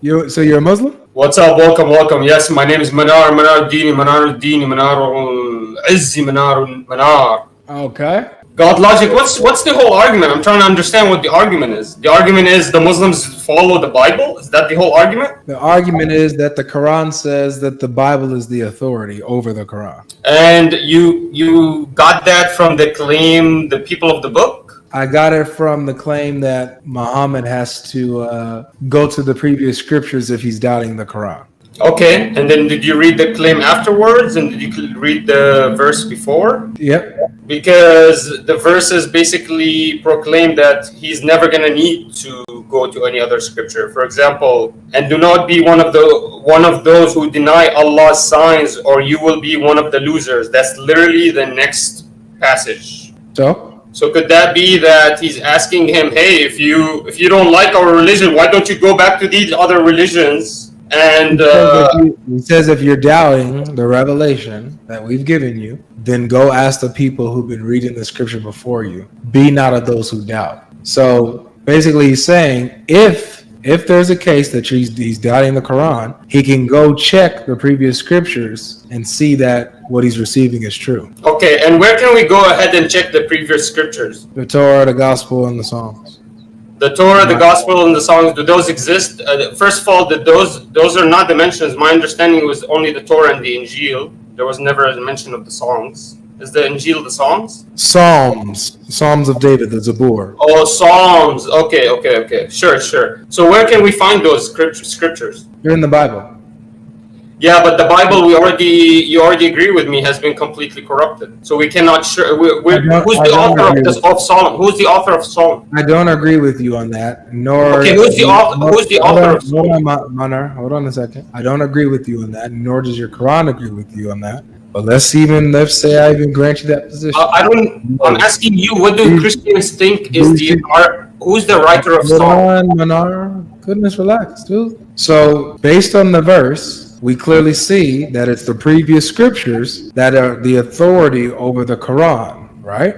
You're a Muslim? What's up? Welcome. Yes, my name is Manar. Okay. GodLogic. What's the whole argument? I'm trying to understand what the argument is. The argument is the Muslims follow the Bible. Is that the whole argument? The argument is that the Quran says that the Bible is the authority over the Quran. And you got that from the claim, the people of the book? I got it from the claim that Muhammad has to go to the previous scriptures if he's doubting the Quran. Okay, and then did you read the claim afterwards, and did you read the verse before? Yep. Because the verses basically proclaim that he's never going to need to go to any other scripture. For example, and do not be one of those who deny Allah's signs, or you will be one of the losers. That's literally the next passage. So could that be that he's asking him, hey, if you don't like our religion, why don't you go back to these other religions? And he says if you're doubting the revelation that we've given you, then go ask the people who've been reading the scripture before you. Be not of those who doubt. So basically he's saying if there's a case that he's doubting the Quran, he can go check the previous scriptures and see that what he's receiving is true. Okay, and where can we go ahead and check the previous scriptures? The Torah, the Gospel, and the Psalms. The Torah, the Gospel, and the Psalms, do those exist? First of all, those are not the mentions. My understanding was only the Torah and the Injil. There was never a mention of the songs. Is the Injil the songs? Psalms of David, the Zabur. Oh, Psalms. Okay. Sure. So where can we find those scriptures? They're in the Bible. Yeah, but the Bible, you already agree with me, has been completely corrupted. So we cannot who's the author Who's the author of Psalm? I don't agree with you on that. Who's the author of Psalm? Manar, hold on a second. I don't agree with you on that, nor does your Quran agree with you on that. But let's say I even grant you that position. I'm asking you, what do Christians think is who's the writer of Psalm? Manar, goodness, relax, dude. So based on the verse, we clearly see that it's the previous scriptures that are the authority over the Quran, right?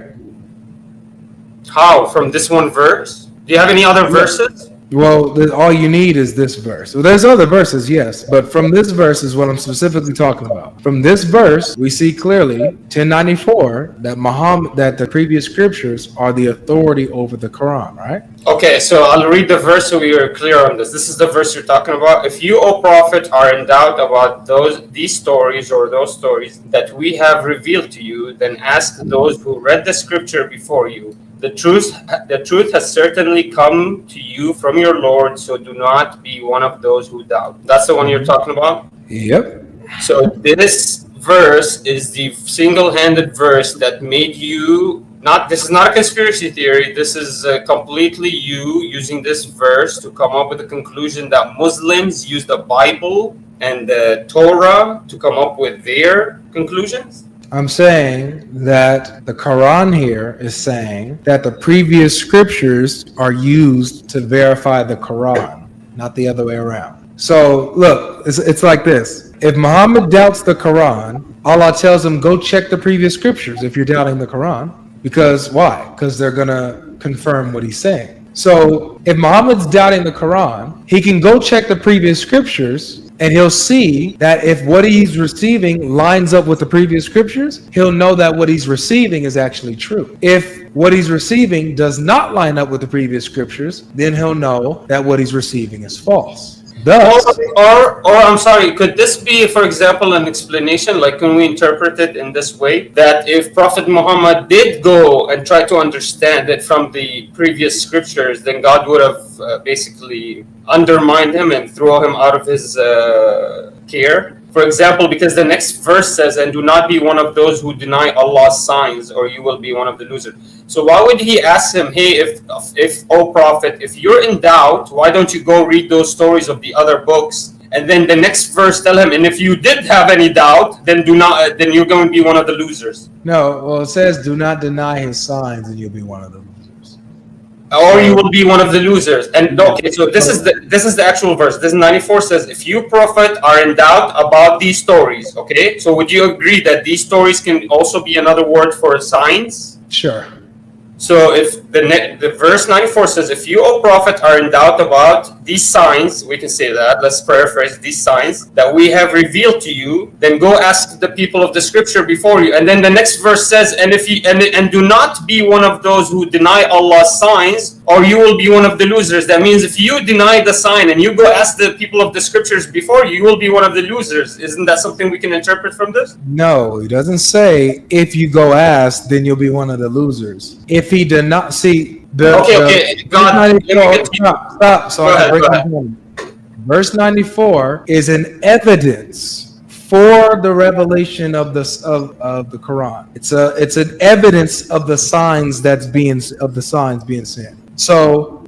How? From this one verse? Do you have any other verses? Well, all you need is this verse. Well, there's other verses, yes, but from this verse is what I'm specifically talking about. From this verse, we see clearly 1094 that the previous scriptures are the authority over the Quran, right? Okay, so I'll read the verse so we are clear on this. This is the verse you're talking about. If you, O Prophet, are in doubt about these stories or those stories that we have revealed to you, then ask those who read the scripture before you. The truth has certainly come to you from your Lord, so do not be one of those who doubt. That's the one you're talking about? Yep. So this verse is the single-handed verse that made you, this is not a conspiracy theory, this is completely you using this verse to come up with the conclusion that Muslims use the Bible and the Torah to come up with their conclusions? I'm saying that the Quran here is saying that the previous scriptures are used to verify the Quran, not the other way around. So look, it's like this. If Muhammad doubts the Quran, Allah tells him, go check the previous scriptures if you're doubting the Quran. Because why? Because they're going to confirm what he's saying. So if Muhammad's doubting the Quran, he can go check the previous scriptures, and he'll see that if what he's receiving lines up with the previous scriptures, he'll know that what he's receiving is actually true. If what he's receiving does not line up with the previous scriptures, then he'll know that what he's receiving is false. Thus, or I'm sorry, could this be, for example, an explanation? Like, can we interpret it in this way? That if Prophet Muhammad did go and try to understand it from the previous scriptures, then God would have basically undermined him and throw him out of his care. For example, because the next verse says, and do not be one of those who deny Allah's signs, or you will be one of the losers. So why would he ask him, hey, if O Prophet, if you're in doubt, why don't you go read those stories of the other books? And then the next verse tell him, and if you did have any doubt, then then you're going to be one of the losers. No, well, it says, do not deny his signs, and you'll be one of them. Or you will be one of the losers. And okay, so this is the actual verse. This 94 says, if you, Prophet, are in doubt about these stories, okay? So would you agree that these stories can also be another word for signs? Sure. So if the verse 94 says, if you, O prophet, are in doubt about these signs, we can say that, let's paraphrase, these signs that we have revealed to you, then go ask the people of the scripture before you. And then the next verse says, and if you and do not be one of those who deny Allah's signs, or you will be one of the losers. That means if you deny the sign and you go ask the people of the scriptures before you, you will be one of the losers. Isn't that something we can interpret from this? No, he doesn't say if you go ask, then you'll be one of the losers. If he did not see Okay, God, let me continue. Stop. So Go I ahead, can break go it ahead. down. Verse 94 is an evidence for the revelation of the Quran. It's an evidence of the signs being sent. So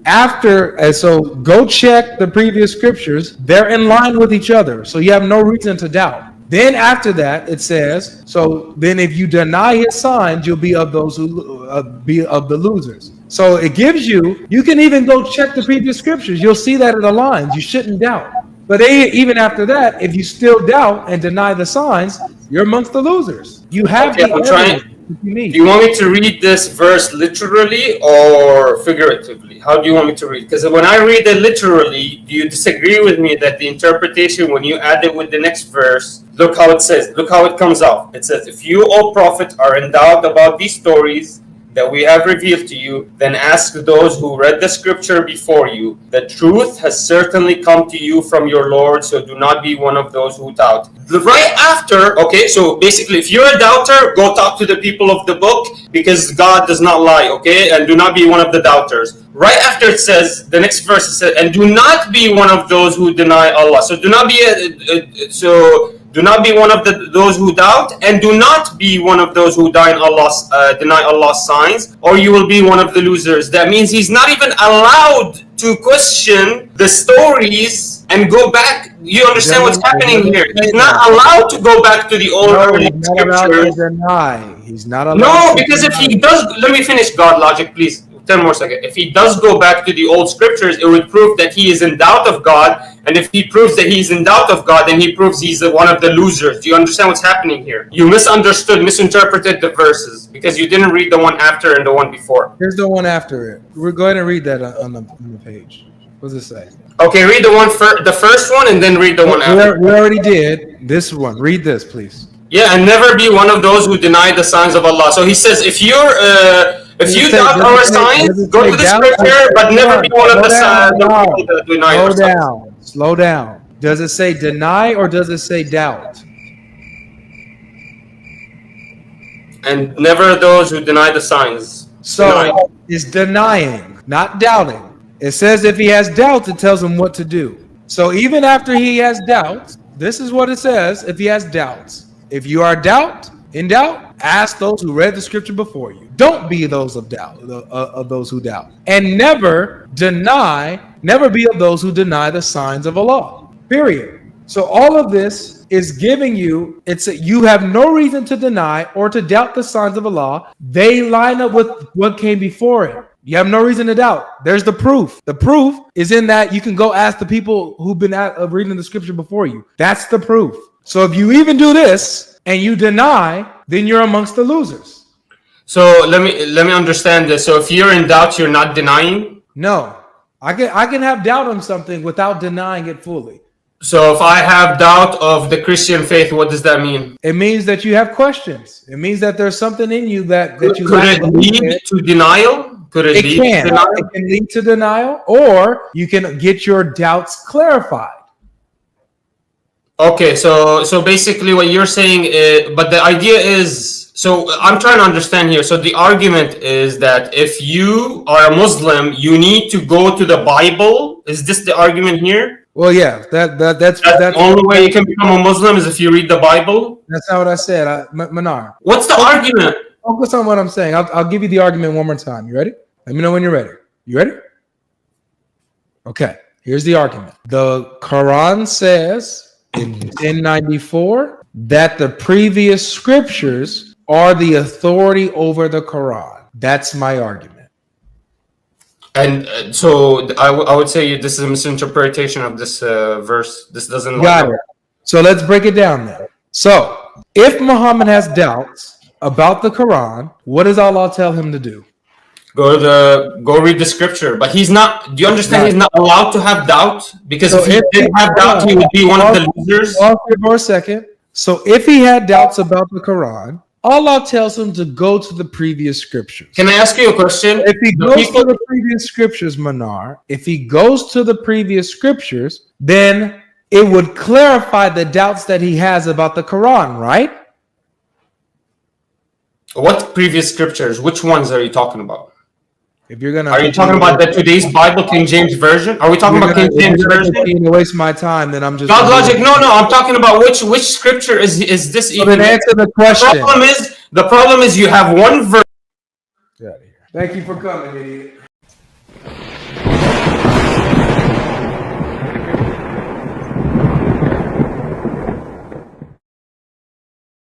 go check the previous scriptures. They're in line with each other, so you have no reason to doubt. Then after that, it says, so then if you deny his signs, you'll be of those who be of the losers. So it gives you can even go check the previous scriptures. You'll see that it aligns. You shouldn't doubt. But even after that, if you still doubt and deny the signs, you're amongst the losers. You have Okay, I'm trying. you need. Do you want me to read this verse literally or figuratively? How do you want me to read? Because when I read it literally, do you disagree with me that the interpretation, when you add it with the next verse, look how it says, look how it comes out. It says, if you, O prophet, are in doubt about these stories that we have revealed to you, then ask those who read the scripture before you. The truth has certainly come to you from your Lord, so do not be one of those who doubt. Right after, okay, so basically, if you're a doubter, go talk to the people of the book, because God does not lie, okay? And do not be one of the doubters. Right after it says, the next verse says, and do not be one of those who deny Allah. So do not be do not be one of those who doubt, and do not be one of those who deny Allah's signs, or you will be one of the losers. That means he's not even allowed to question the stories and go back. You understand what's happening here? He's not allowed to go back to the old early scriptures. He's not allowed. No, because if he does, let me finish, GodLogic, please. 10 more seconds. If he does go back to the old scriptures, it would prove that he is in doubt of God. And if he proves that he's in doubt of God, then he proves he's one of the losers. Do you understand what's happening here? You misinterpreted the verses because you didn't read the one after and the one before. Here's the one after it. We're going to read that on the page. What does it say? Okay, read the first one and then read the one after. We already did this one. Read this, please. Yeah, and never be one of those who deny the signs of Allah. So he says, if you doubt our signs, go to the scripture, but never be one of the people that deny our signs. Slow down. Does it say deny or does it say doubt? And never those who deny the signs. So it's denying, not doubting. It says if he has doubts, it tells him what to do. So even after he has doubts, this is what it says if he has doubts. If you are in doubt, ask those who read the scripture before you. Don't be those of doubt, of those who doubt. And never be of those who deny the signs of Allah. Period. So all of this is giving you, you have no reason to deny or to doubt the signs of Allah. They line up with what came before it. You have no reason to doubt. There's the proof. The proof is in that you can go ask the people who've been reading the scripture before you. That's the proof. So if you even do this and you deny, then you're amongst the losers. So let me understand this. So if you're in doubt, you're not denying? No. I can have doubt on something without denying it fully. So if I have doubt of the Christian faith, what does that mean? It means that you have questions. It means that there's something in you that you could it lead to denial? Could it lead to denial? It can lead to denial, or you can get your doubts clarified. Okay, so basically what you're saying is, but the idea is, so I'm trying to understand here. So the argument is that if you are a Muslim, you need to go to the Bible. Is this the argument here? Well, yeah, that's the only way you can become a Muslim is if you read the Bible. That's not what I said, Manar. What's the argument? Focus on what I'm saying. I'll give you the argument one more time. You ready? Let me know when you're ready. You ready? Okay. Here's the argument. The Quran says in 1094 that the previous scriptures are the authority over the Quran. That's my argument. And so I would say this is a misinterpretation of this verse. This doesn't got it. So let's break it down then. So if Muhammad has doubts about the Quran, what does Allah tell him to do? Go read the scripture. But he's not. Do you understand? Right. He's not allowed to have doubt, because So if he if did have doubt, he would be one of the losers. Pause here for a second. So if he had doubts about the Quran, Allah tells him to go to the previous scriptures. Can I ask you a question? If he goes to the previous scriptures, Manar, if he goes to the previous scriptures, then it would clarify the doubts that he has about the Quran, right? What previous scriptures? Which ones are you talking about? If you're gonna, Are you talking about the today's Bible, King James version? Are we talking about King James version? To waste my time, then I'm just GodLogic. No. I'm talking about which scripture is this even? Then answer the question. The problem is you have one verse. Thank you for coming, idiot.